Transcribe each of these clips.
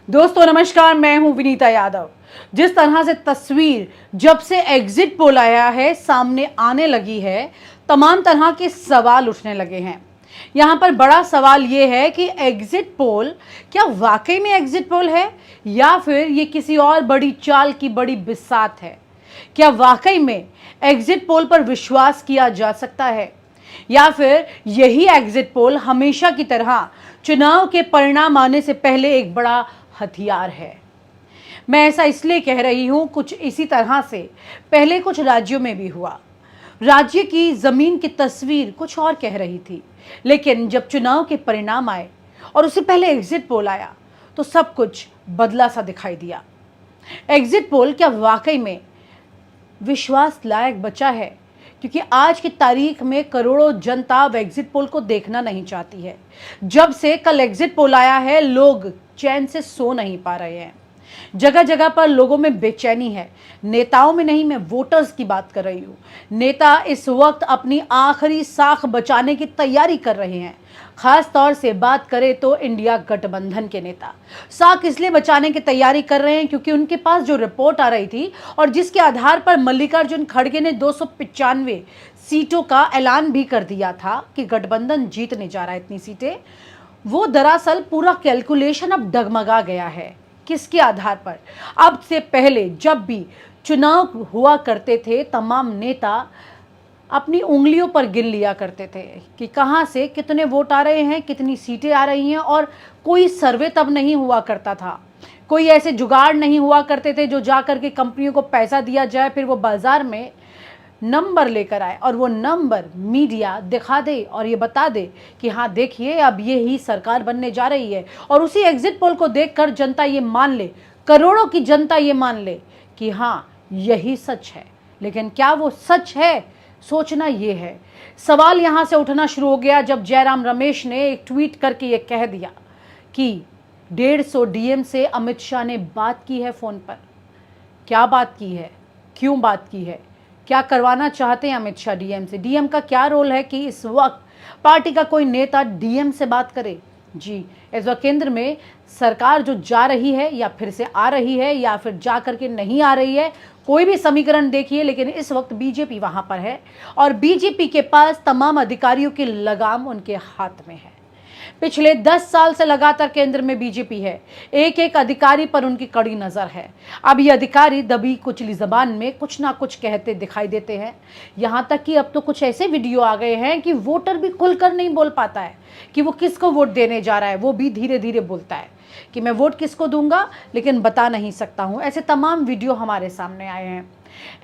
दोस्तों नमस्कार, मैं हूं विनीता यादव। जिस तरह से तस्वीर जब से एग्जिट पोल आया है सामने आने लगी है, तमाम तरह के सवाल उठने लगे हैं। यहां पर बड़ा सवाल यह है कि एग्जिट पोल क्या वाकई में एग्जिट पोल है या फिर ये किसी और बड़ी चाल की बड़ी बिसात है। क्या वाकई में एग्जिट पोल पर विश्वास किया जा सकता है या फिर यही एग्जिट पोल हमेशा की तरह चुनाव के परिणाम आने से पहले एक बड़ा हथियार है। मैं ऐसा इसलिए कह रही हूं, कुछ इसी तरह से पहले कुछ राज्यों में भी हुआ। राज्य की जमीन की तस्वीर कुछ और कह रही थी, लेकिन जब चुनाव के परिणाम आए और उससे पहले एग्जिट पोल आया तो सब कुछ बदला सा दिखाई दिया। एग्जिट पोल क्या वाकई में विश्वास लायक बचा है? क्योंकि आज की तारीख में करोड़ों जनता अब एग्जिट पोल को देखना नहीं चाहती है। जब से कल एग्जिट पोल आया है, लोग चैन से सो नहीं पा रहे हैं। जगह जगह पर लोगों में बेचैनी है। नेताओं में नहीं, मैं वोटर्स की बात कर रही हूँ। नेता इस वक्त अपनी आखिरी साख बचाने की तैयारी कर रहे हैं। खास तौर से बात करें तो इंडिया गठबंधन के नेता साख इसलिए बचाने की तैयारी कर रहे हैं क्योंकि उनके पास जो रिपोर्ट आ रही थी और जिसके आधार पर मल्लिकार्जुन खड़गे ने 295 सीटों का ऐलान भी कर दिया था कि गठबंधन जीतने जा रहा है इतनी सीटें, वो दरअसल पूरा कैलकुलेशन अब डगमगा गया है। किसके आधार पर? अब से पहले जब भी चुनाव हुआ करते थे, तमाम नेता अपनी उंगलियों पर गिन लिया करते थे कि कहां से कितने वोट आ रहे हैं, कितनी सीटें आ रही हैं। और कोई सर्वे तब नहीं हुआ करता था, कोई ऐसे जुगाड़ नहीं हुआ करते थे जो जा करके कंपनियों को पैसा दिया जाए, फिर वो बाजार में नंबर लेकर आए और वो नंबर मीडिया दिखा दे और ये बता दे कि हाँ देखिए अब ये ही सरकार बनने जा रही है। और उसी एग्जिट पोल को देखकर जनता ये मान ले, करोड़ों की जनता ये मान ले कि हाँ यही सच है। लेकिन क्या वो सच है? सोचना ये है। सवाल यहाँ से उठना शुरू हो गया जब जयराम रमेश ने एक ट्वीट करके ये कह दिया कि 150 डीएम से अमित शाह ने बात की है फोन पर। क्या बात की है, क्यों बात की है, क्या करवाना चाहते हैं अमित शाह डीएम से? डीएम का क्या रोल है कि इस वक्त पार्टी का कोई नेता डीएम से बात करे? जी, इस वक्त केंद्र में सरकार जो जा रही है या फिर से आ रही है या फिर जा करके नहीं आ रही है, कोई भी समीकरण देखिए, लेकिन इस वक्त बीजेपी वहां पर है और बीजेपी के पास तमाम अधिकारियों की लगाम उनके हाथ में है। पिछले 10 साल से लगातार केंद्र में बीजेपी है। एक एक अधिकारी पर उनकी कड़ी नजर है। अब ये अधिकारी दबी कुचली जबान में कुछ ना कुछ कहते दिखाई देते हैं। यहां तक कि अब तो कुछ ऐसे वीडियो आ गए हैं कि वोटर भी खुलकर नहीं बोल पाता है कि वो किसको वोट देने जा रहा है। वो भी धीरे धीरे बोलता है कि मैं वोट किसको दूंगा लेकिन बता नहीं सकता हूं। ऐसे तमाम वीडियो हमारे सामने आए हैं।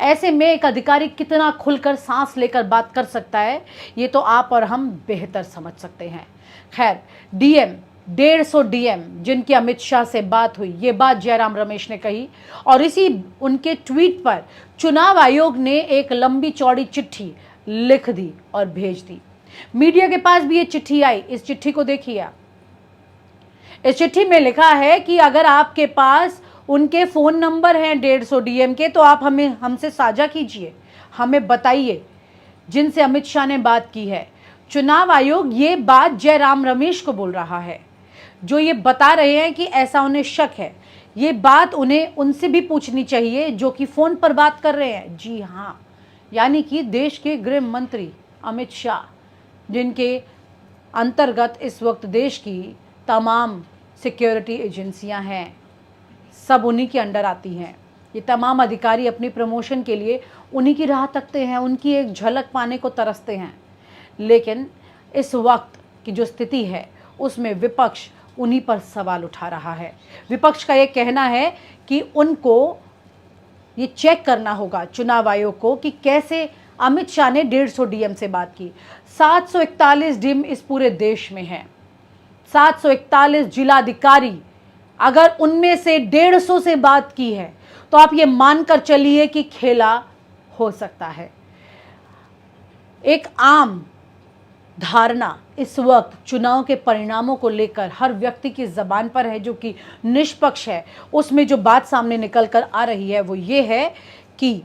ऐसे में एक अधिकारी कितना खुलकर सांस लेकर बात कर सकता है, ये तो आप और हम बेहतर समझ सकते हैं। खैर, डीएम 150 डीएम जिनकी अमित शाह से बात हुई, ये बात जयराम रमेश ने कही और इसी उनके ट्वीट पर चुनाव आयोग ने एक लंबी चौड़ी चिट्ठी लिख दी और भेज दी। मीडिया के पास भी ये चिट्ठी आई। इस चिट्ठी को देखिए आप। इस चिट्ठी में लिखा है कि अगर आपके पास उनके फोन नंबर हैं 150 डीएम के, तो आप हमसे साझा कीजिए, हमें बताइए जिनसे अमित शाह ने बात की है। चुनाव आयोग ये बात जयराम रमेश को बोल रहा है, जो ये बता रहे हैं कि ऐसा उन्हें शक है। ये बात उन्हें उनसे भी पूछनी चाहिए जो कि फोन पर बात कर रहे हैं। जी हाँ, यानी कि देश के गृह मंत्री अमित शाह, जिनके अंतर्गत इस वक्त देश की तमाम सिक्योरिटी एजेंसियां हैं, सब उन्हीं के अंडर आती हैं। ये तमाम अधिकारी अपनी प्रमोशन के लिए उन्हीं की राह तकते हैं, उनकी एक झलक पाने को तरसते हैं। लेकिन इस वक्त की जो स्थिति है उसमें विपक्ष उन्हीं पर सवाल उठा रहा है। विपक्ष का ये कहना है कि उनको ये चेक करना होगा चुनाव आयोग को कि कैसे अमित शाह ने 150 डीएम से बात की। 741 डीएम इस पूरे देश में है, 741 जिलाधिकारी। अगर उनमें से 150 से बात की है तो आप ये मानकर चलिए कि खेला हो सकता है। एक आम धारणा इस वक्त चुनाव के परिणामों को लेकर हर व्यक्ति की जबान पर है, जो कि निष्पक्ष है। उसमें जो बात सामने निकल कर आ रही है वो ये है कि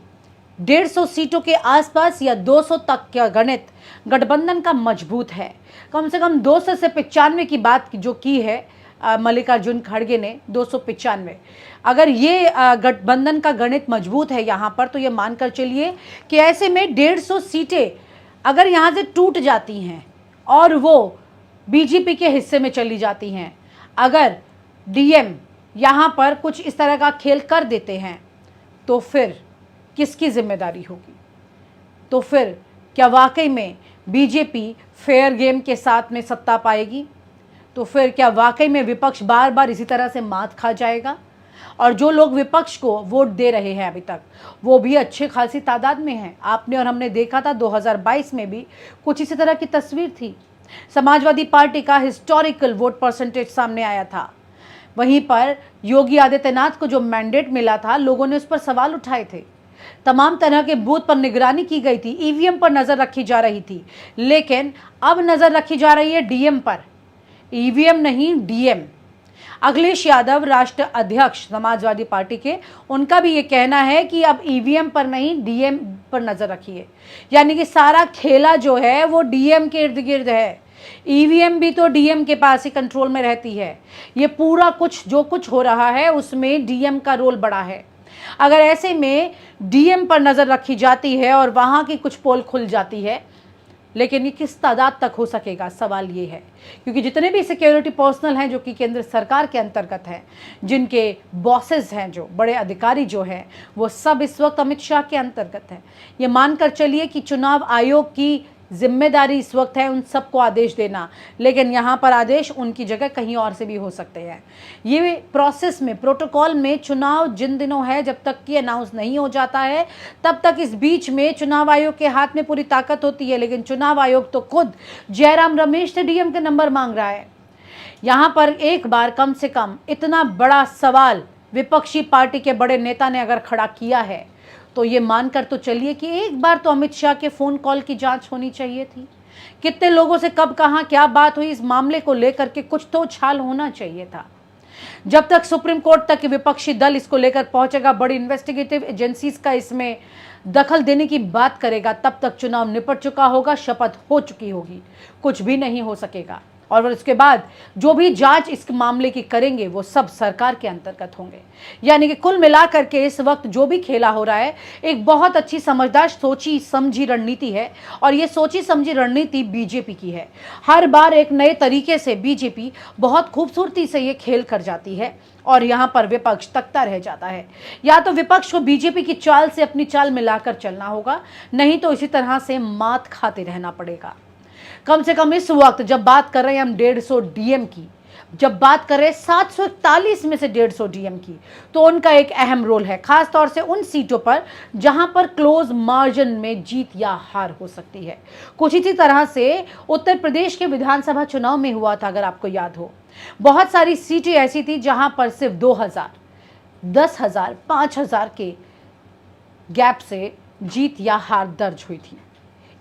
150 सीटों के आसपास या 200 तक का गणित गठबंधन का मजबूत है। कम से कम 200 से 95 की बात जो की है मल्लिकार्जुन खड़गे ने 295। अगर ये गठबंधन का गणित मजबूत है यहाँ पर, तो ये मानकर चलिए कि ऐसे में 150 सीटें अगर यहाँ से टूट जाती हैं और वो बीजेपी के हिस्से में चली जाती हैं, अगर डीएम यहाँ पर कुछ इस तरह का खेल कर देते हैं, तो फिर किसकी जिम्मेदारी होगी? तो फिर क्या वाकई में बीजेपी फेयर गेम के साथ में सत्ता पाएगी? तो फिर क्या वाकई में विपक्ष बार बार इसी तरह से मात खा जाएगा? और जो लोग विपक्ष को वोट दे रहे हैं अभी तक, वो भी अच्छे खासी तादाद में हैं। आपने और हमने देखा था 2022 में भी कुछ इसी तरह की तस्वीर थी। समाजवादी पार्टी का हिस्टोरिकल वोट परसेंटेज सामने आया था। वहीं पर योगी आदित्यनाथ को जो मैंडेट मिला था, लोगों ने उस पर सवाल उठाए थे। तमाम तरह के बूथ पर निगरानी की गई थी, ईवीएम पर नजर रखी जा रही थी, लेकिन अब नजर रखी जा रही है डीएम पर। ईवीएम नहीं, डीएम। अखिलेश यादव राष्ट्र अध्यक्ष समाजवादी पार्टी के, उनका भी ये कहना है कि अब ईवीएम पर नहीं, डीएम पर नजर रखिए। यानी कि सारा खेला जो है वो डीएम के इर्द गिर्द है। ईवीएम भी तो डीएम के पास ही कंट्रोल में रहती है। ये पूरा कुछ जो कुछ हो रहा है उसमें डीएम का रोल बड़ा है। अगर ऐसे में डीएम पर नजर रखी जाती है और वहां की कुछ पोल खुल जाती है, लेकिन ये किस तादाद तक हो सकेगा, सवाल ये है। क्योंकि जितने भी सिक्योरिटी पर्सनल हैं जो कि केंद्र सरकार के अंतर्गत हैं, जिनके बॉसेस हैं, जो बड़े अधिकारी जो हैं, वो सब इस वक्त अमित शाह के अंतर्गत हैं। ये मानकर चलिए कि चुनाव आयोग की जिम्मेदारी इस वक्त है उन सबको आदेश देना, लेकिन यहाँ पर आदेश उनकी जगह कहीं और से भी हो सकते हैं। ये प्रोसेस में, प्रोटोकॉल में चुनाव जिन दिनों है, जब तक कि अनाउंस नहीं हो जाता है, तब तक इस बीच में चुनाव आयोग के हाथ में पूरी ताकत होती है। लेकिन चुनाव आयोग तो खुद जयराम रमेश से डीएम के नंबर मांग रहा है। यहाँ पर एक बार कम से कम इतना बड़ा सवाल विपक्षी पार्टी के बड़े नेता ने अगर खड़ा किया है, तो ये मानकर तो चलिए कि एक बार तो अमित शाह के फोन कॉल की जांच होनी चाहिए थी। कितने लोगों से कब कहां क्या बात हुई, इस मामले को लेकर के कुछ तो उछाल होना चाहिए था। जब तक सुप्रीम कोर्ट तक के विपक्षी दल इसको लेकर पहुंचेगा, बड़ी इन्वेस्टिगेटिव एजेंसीज का इसमें दखल देने की बात करेगा, तब तक चुनाव निपट चुका होगा, शपथ हो चुकी होगी, कुछ भी नहीं हो सकेगा। और उसके बाद जो भी जांच इस मामले की करेंगे वो सब सरकार के अंतर्गत होंगे। यानी कि कुल मिलाकर के इस वक्त जो भी खेला हो रहा है, एक बहुत अच्छी समझदार सोची समझी रणनीति है। और ये सोची समझी रणनीति बीजेपी की है। हर बार एक नए तरीके से बीजेपी बहुत खूबसूरती से ये खेल कर जाती है और यहाँ पर विपक्ष तकता रह जाता है। या तो विपक्ष को बीजेपी की चाल से अपनी चाल मिलाकर चलना होगा, नहीं तो इसी तरह से मात खाते रहना पड़ेगा। कम से कम इस वक्त जब बात कर रहे हैं हम 150 डीएम की, जब बात कर रहे हैं 741 में से 150 डीएम की, तो उनका एक अहम रोल है, खास तौर से उन सीटों पर जहां पर क्लोज मार्जिन में जीत या हार हो सकती है। कुछ इसी तरह से उत्तर प्रदेश के विधानसभा चुनाव में हुआ था, अगर आपको याद हो। बहुत सारी सीटें ऐसी थी जहां पर सिर्फ 2000, 10,000, 5,000 के गैप से जीत या हार दर्ज हुई थी।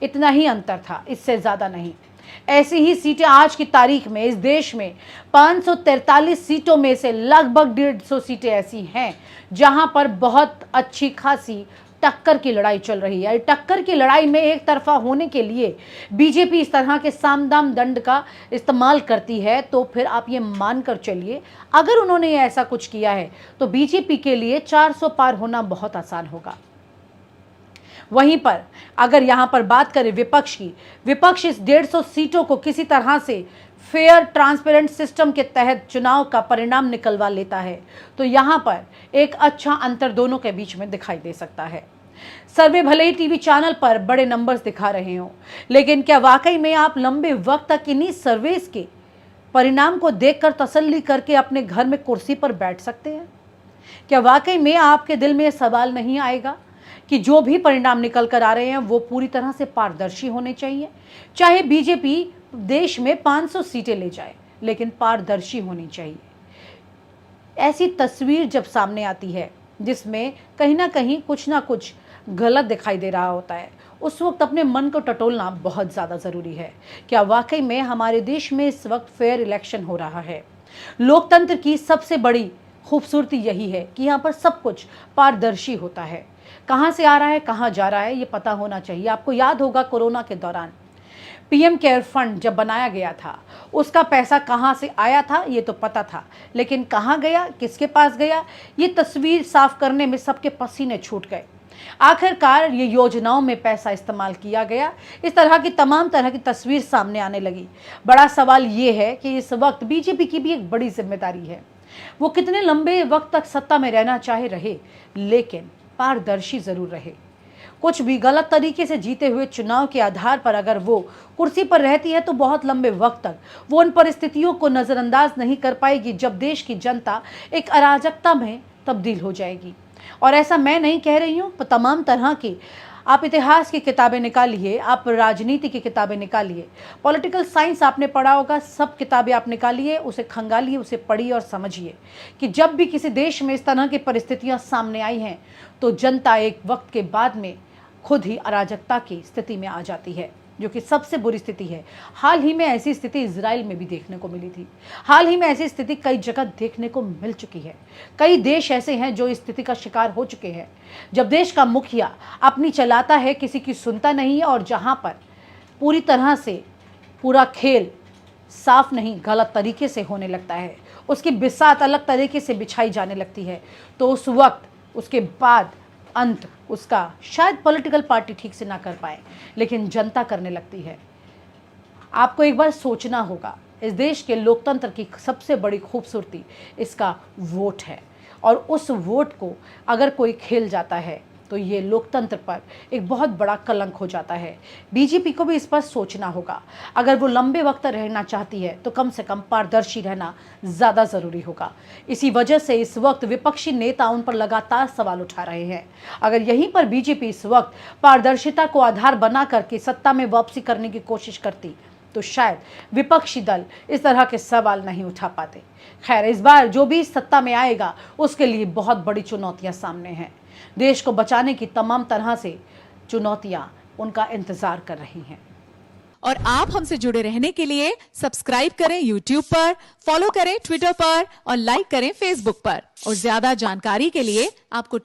इतना ही अंतर था, इससे ज्यादा नहीं। ऐसी ही सीटें आज की तारीख में इस देश में 543 सीटों में से लगभग 150 सीटें ऐसी हैं जहां पर बहुत अच्छी खासी टक्कर की लड़ाई चल रही है। टक्कर की लड़ाई में एक तरफा होने के लिए बीजेपी इस तरह के साम दाम दंड का इस्तेमाल करती है, तो फिर आप ये मानकर चलिए अगर उन्होंने ऐसा कुछ किया है तो बीजेपी के लिए 400 पार होना बहुत आसान होगा। वहीं पर अगर यहां पर बात करें विपक्ष की, विपक्ष इस 150 सीटों को किसी तरह से फेयर ट्रांसपेरेंट सिस्टम के तहत चुनाव का परिणाम निकलवा लेता है, तो यहां पर एक अच्छा अंतर दोनों के बीच में दिखाई दे सकता है। सर्वे भले ही टीवी चैनल पर बड़े नंबर्स दिखा रहे हो, लेकिन क्या वाकई में आप लंबे वक्त तक इन्हीं सर्वेस के परिणाम को देखकर तसल्ली करके अपने घर में कुर्सी पर बैठ सकते हैं? क्या वाकई में आपके दिल में यह सवाल नहीं आएगा कि जो भी परिणाम निकल कर आ रहे हैं वो पूरी तरह से पारदर्शी होने चाहिए? चाहे बीजेपी देश में 500 सीटें ले जाए, लेकिन पारदर्शी होनी चाहिए। ऐसी तस्वीर जब सामने आती है जिसमें कहीं ना कहीं कुछ ना कुछ गलत दिखाई दे रहा होता है, उस वक्त अपने मन को टटोलना बहुत ज़्यादा ज़रूरी है। क्या वाकई में हमारे देश में इस वक्त फेयर इलेक्शन हो रहा है? लोकतंत्र की सबसे बड़ी खूबसूरती यही है कि यहाँ पर सब कुछ पारदर्शी होता है। कहाँ से आ रहा है, कहाँ जा रहा है, ये पता होना चाहिए। आपको याद होगा कोरोना के दौरान पीएम केयर फंड जब बनाया गया था, उसका पैसा कहां से आया था ये तो पता था, लेकिन कहां गया, किसके पास गया, ये तस्वीर साफ करने में सबके पसीने छूट गए। आखिरकार ये योजनाओं में पैसा इस्तेमाल किया गया, इस तरह की तमाम तरह की तस्वीर सामने आने लगी। बड़ा सवाल ये है कि इस वक्त बीजेपी की भी एक बड़ी जिम्मेदारी है। वो कितने लंबे वक्त तक सत्ता में रहना चाहे रहे, लेकिन पारदर्शी जरूर रहे। कुछ भी गलत तरीके से जीते हुए चुनाव के आधार पर अगर वो कुर्सी पर रहती है तो बहुत लंबे वक्त तक वो उन परिस्थितियों को नजरअंदाज नहीं कर पाएगी जब देश की जनता एक अराजकता में तब्दील हो जाएगी। और ऐसा मैं नहीं कह रही हूँ, तमाम तरह की आप इतिहास की किताबें निकालिए, आप राजनीति की किताबें निकालिए, पॉलिटिकल साइंस आपने पढ़ा होगा, सब किताबें आप निकालिए, उसे खंगालिए, उसे पढ़िए और समझिए कि जब भी किसी देश में इस तरह की परिस्थितियां सामने आई हैं तो जनता एक वक्त के बाद में खुद ही अराजकता की स्थिति में आ जाती है, जो कि सबसे बुरी स्थिति है। हाल ही में ऐसी स्थिति इजराइल में भी देखने को मिली थी। हाल ही में ऐसी स्थिति कई जगह देखने को मिल चुकी है। कई देश ऐसे हैं जो इस स्थिति का शिकार हो चुके हैं, जब देश का मुखिया अपनी चलाता है, किसी की सुनता नहीं है, और जहां पर पूरी तरह से पूरा खेल साफ नहीं गलत तरीके से होने लगता है, उसकी बिसात अलग तरीके से बिछाई जाने लगती है, तो उस वक्त उसके बाद अंत उसका शायद पॉलिटिकल पार्टी ठीक से ना कर पाए, लेकिन जनता करने लगती है। आपको एक बार सोचना होगा, इस देश के लोकतंत्र की सबसे बड़ी खूबसूरती इसका वोट है, और उस वोट को अगर कोई खेल जाता है तो ये लोकतंत्र पर एक बहुत बड़ा कलंक हो जाता है। बीजेपी को भी इस पर सोचना होगा। अगर वो लंबे वक्त रहना चाहती है तो कम से कम पारदर्शी रहना ज़्यादा ज़रूरी होगा। इसी वजह से इस वक्त विपक्षी नेता उन पर लगातार सवाल उठा रहे हैं। अगर यहीं पर बीजेपी इस वक्त पारदर्शिता को आधार बना करके सत्ता में वापसी करने की कोशिश करती तो शायद विपक्षी दल इस तरह के सवाल नहीं उठा पाते। खैर, इस बार जो भी सत्ता में आएगा उसके लिए बहुत बड़ी चुनौतियां सामने हैं। देश को बचाने की तमाम तरह से चुनौतियां उनका इंतजार कर रही हैं। और आप हमसे जुड़े रहने के लिए सब्सक्राइब करें YouTube पर, फॉलो करें Twitter पर और लाइक करें Facebook पर। और ज्यादा जानकारी के लिए आपको